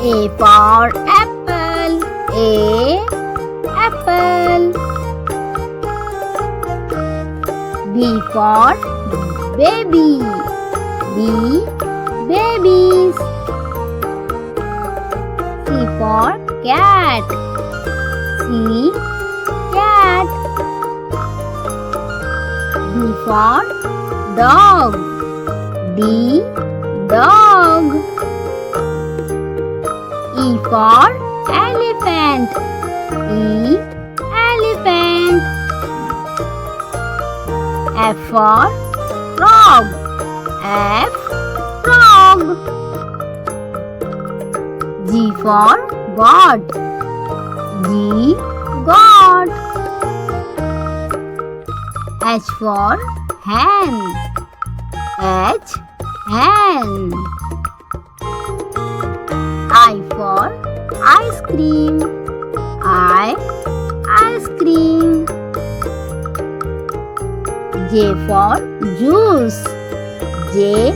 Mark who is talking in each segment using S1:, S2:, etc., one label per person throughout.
S1: A for apple. A apple. B for baby. B babies. C for cat. C cat. D for dog. D dog. E for elephant. E elephant. F for frog. F frog. G for God. G God. H for hen. H hen. I for ice cream. I ice cream. J for juice. J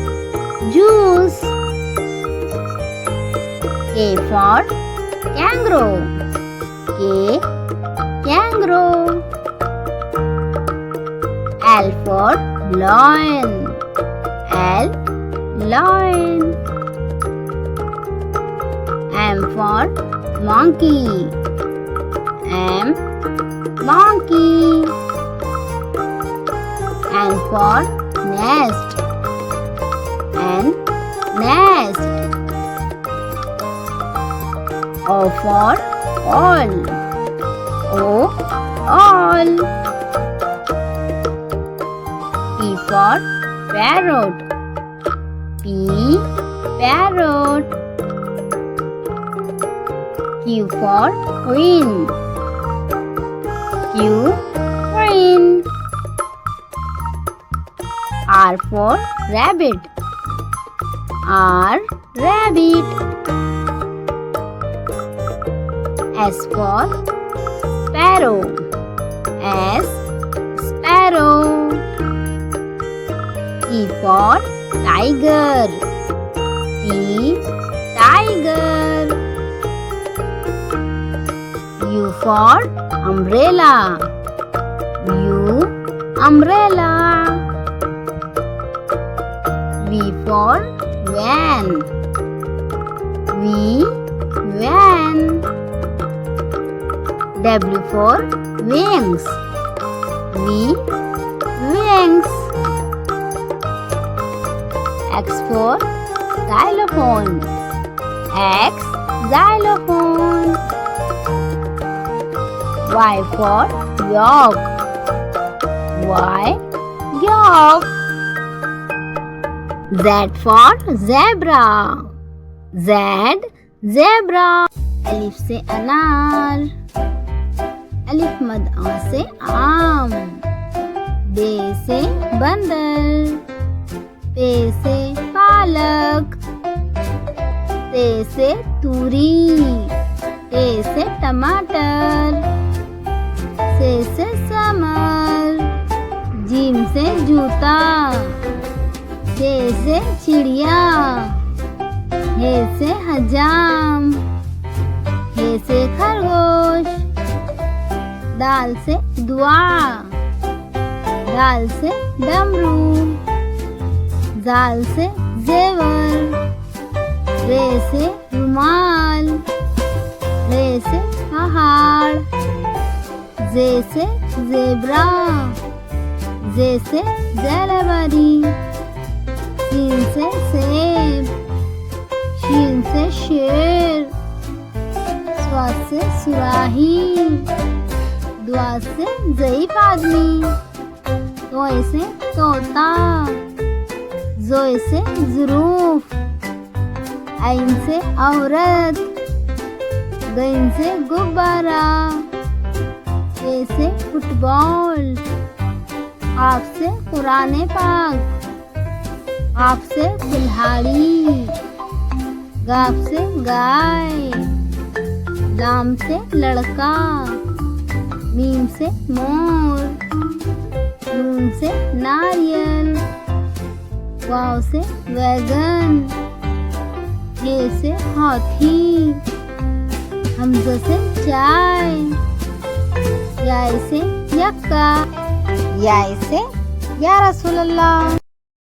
S1: juice. K for kangaroo. K kangaroo. L for lion. L lion. M for monkey. M monkey. N for nest. N nest. O for all. O all. P for parrot. P parrot. Q for queen. Q queen. R for rabbit. R rabbit. S for sparrow. S sparrow. T for tiger. T tiger. U for umbrella. U umbrella. V for van. V van. W for wings. V wings. X for xylophone. X xylophone. Y for yak. Y yak. Z for zebra. Z zebra. अलिफ से अनार. अलिफ मद आ से आम. बे से बंदर. पे से पालक. ते से तूरी. टे से टमाटर. से समर. जीम से जूता. हे से चिड़िया. हे से हजाम. हे से खरगोश. दाल से दुआ. दाल से डमरू. जाल से जेवर. रे से रुमाल. रे से पहाड़. जे से जेब्रा. जे से जलबरी. शीन से सेब. शीन से शेर. स्वा से सुराही. दुआ से ज़ईफ आदमी. तोय से तोता. जोय से ज़रूफ. आइन से औरत. गइन से गुब्बारा. ए से फुटबॉल. आप से कुरान पाक. आप से कुल्हाड़ी. गाप से गाय. लाम से लड़का. मीम से मोर. नून से नारियल. वाव से वैगन. हे से हाथी, हमज़ा से चाय, या से यक्का, या से या रसूल अल्लाह।